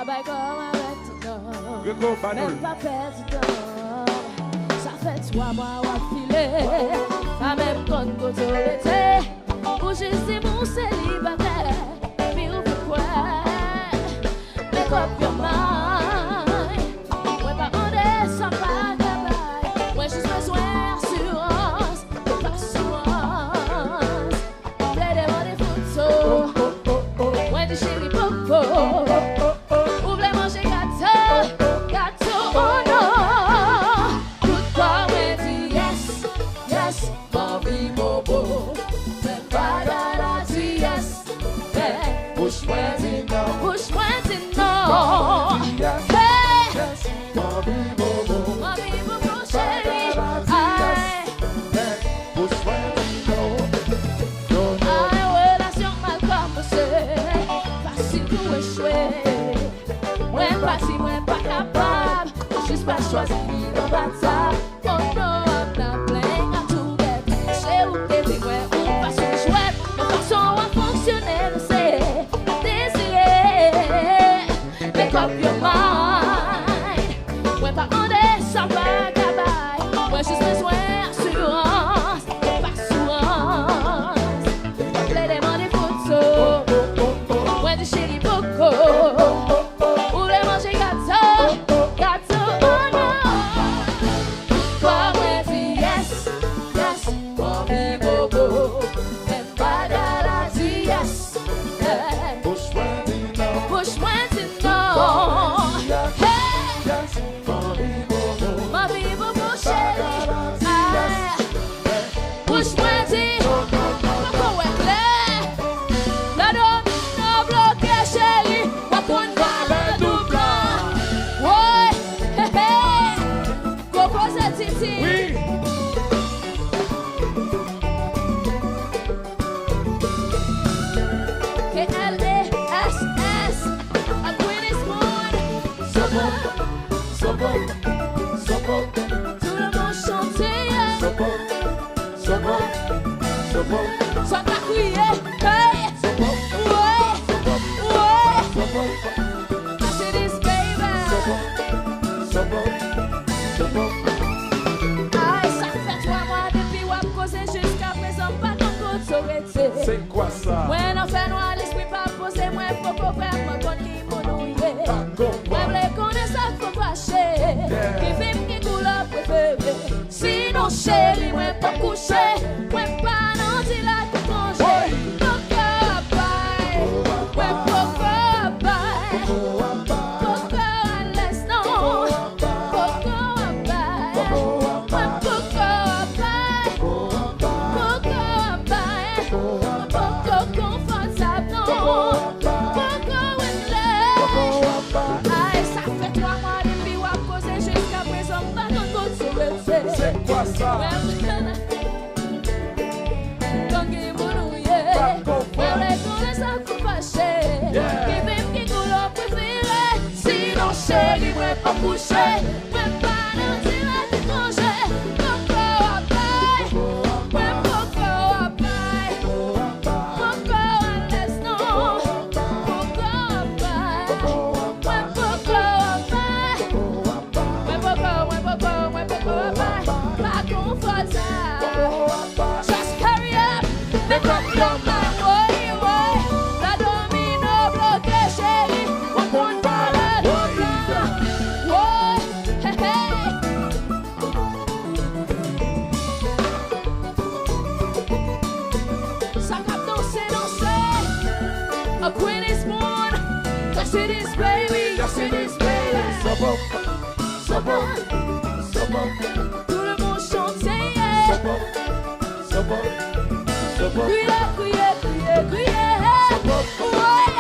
bail comme avec ton homme. Même pas perdu de temps. Ça fait 3 mois à filer. Pas même quand vous autorité. Pour juste mon célibataire. Mais où pourquoi? Make up your mind. Ouais, pas on est sans pas de bail. Ouais, juste besoin d'assurance. Pas assurance. Play des mots des photos. Ouais, du chéri popo. Ou voulez manger gâteau. Gâteau, oh non. Tout corps, ouais, dit yes. Yes, Bobby Bobo. Mais pas la dit yes. Push moi dit non. Push moi dit non. Hey. Bobby Bobo. Bobby Bobo, chéri. Aïe. Push moi dit non. Aïe, relation mal commencée. Facile pour échouer. Moi pas si, moi pas capable. Juste pas choisir dans bataille. Oh no, I'm not playing à tout bête. C'est où t'es dit, ouais, on passe une chouette. Mais façon à fonctionner, le c'est désirer. Make up your mind. Ouais, pas en des sans pas cabaye. Ouais, juste besoin d'assurance. Pas assurance. Play des mots des photos. Ouais, du chéri Boko. Ou voulez manger gâteau. Gâteau, oh non. Toi, ouais, dis yes. Yes, Bobby Bobo. Même pas la dis yes. Push moi dit non. Push moi dit non. Hey. Bobby Bobo, chéri. Aïe. Push moi dit. Pourquoi ouais clair? La domino bloqué, chéri. Va prendre valeur double. Ouais. Hey, hey. Coco, c'est Titi. K-L-A-S-S. A queen is born. Tout le monde chante, yeah. Soit ta crié, hey. Ouais. Ouais. I see this baby. Aïe, ça fait 3 mois depuis wap causé jusqu'à présent pas ton côté autorité. C'est quoi ça? Ouais, non fait noir, l'esprit pas posé, moi faut qu'on fasse moi qu'on qui monouillé. Moi v'lais connaître ça qu'on fâché. Qui film qui couleur préférée. Sinon chérie, moi pas couché. Moi pas non dit là tout congé. Coco bye. Ouais coco bye. Coco à l'aise non. Coco bye. Ouais coco bye. Coco bye. Coco confortable non. Coco in love. Aïe, ça fait 3 mois depuis wap causé jusqu'à présent pas ton côté autorité. C'est quoi ça? Chérie, moi pas couché, moi pas dans la congé. Coco à bail, moi coco à bail. Coco à l'aise non, coco à bail. Moi coco à bail. Moi coco à bail. Pas confortable. Just hurry up, make up your mind. Ouais, la domino bloqué, chérie. On compte pas la double. Ouais, hey, hey. Ça cap danser. A queen is born. Yes it is, baby. Yes it is, baby. Tout le monde chante, yeah. Criez, criez, criez, criez. Ouais, ouais.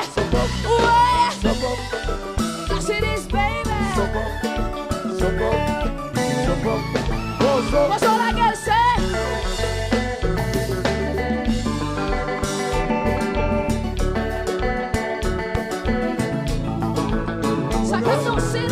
Yes it is, baby. What's all I gotta say? Ça fait danser.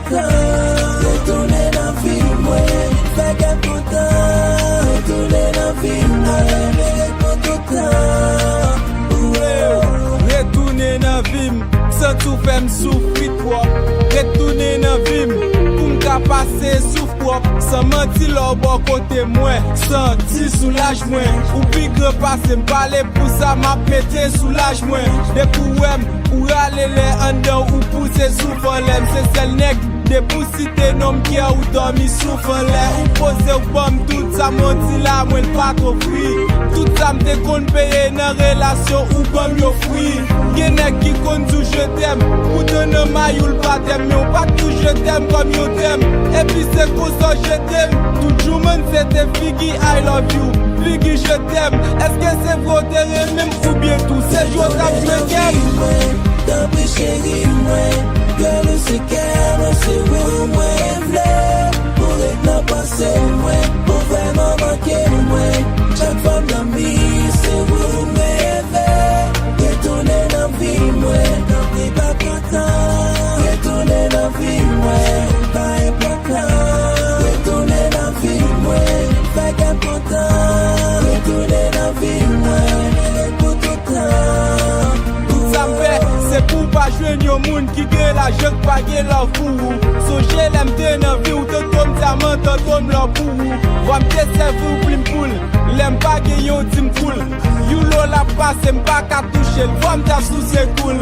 Retourner dans la vie, fait m'souffrir trop. Retourner dans vim, pour m'ka passer souffre propre. Sans mentir leur bon côté moins, senti soulage moins. Ou puis que passer m'parler pour ça m'a pété soulage moins. Des pouem, ou aller les en dedans ou pousser souffle l'aime. C'est celle nègre, des poussités nom qui a ou dormi souffle l'air. Ou poser ou pomme tout ça menti là, moi pas trop free. Tout ça m'te kon payer dans relation ou comme yo fruit. Y'en a qui kon tout je t'aime, pour donner maillot pas t'aime, mais on pas tout je t'aime comme yo t'aime. Et puis c'est pour ça je t'aime, toujours man c'était Figgy I love you, Figgy je t'aime. Est-ce que c'est vrai t'aimer même ou bien tout ces jours ça me t'aime? T'as pris chérie moi, girl c'est qu'elle c'est où moi v'lait, pour être n'a passé moi, pour vraiment manquer moi. Chaque femme dans vie c'est où moi retourner dans vie moi, t'es pas content, retourner dans vie moi, pas important, retourner dans vie moi, pas qu'un content, retourner dans vie moi, pour tout temps. Tout ça me fait, c'est pour pas jouer au monde qui gagne la jeune pas gagne leur pour. So j'ai l'aime dans vie ou te tombe diamant, te tombe leur pour. Va me tester vous plim poule, l'aime pas gagner au team cool. You lo la passe, m'pas qu'à toucher, va me ta souci cool.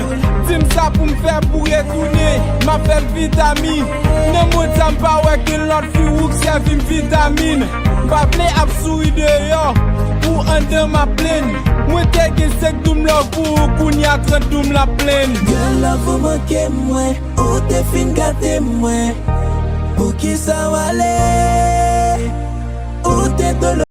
Dis ça pour me faire pour retourner, m'a fait vitamine. Ne moi ça m'pas ouais que l'autre fille ou que c'est une vitamine. Pas blé absouille dehors, ou en de ma plaine. Moi t'es que c'est que doum la pour, qu'on y a 30 doum la plaine. Girl la vous manquez moi, ou t'es fin gâté moi. Pour qui ça va aller?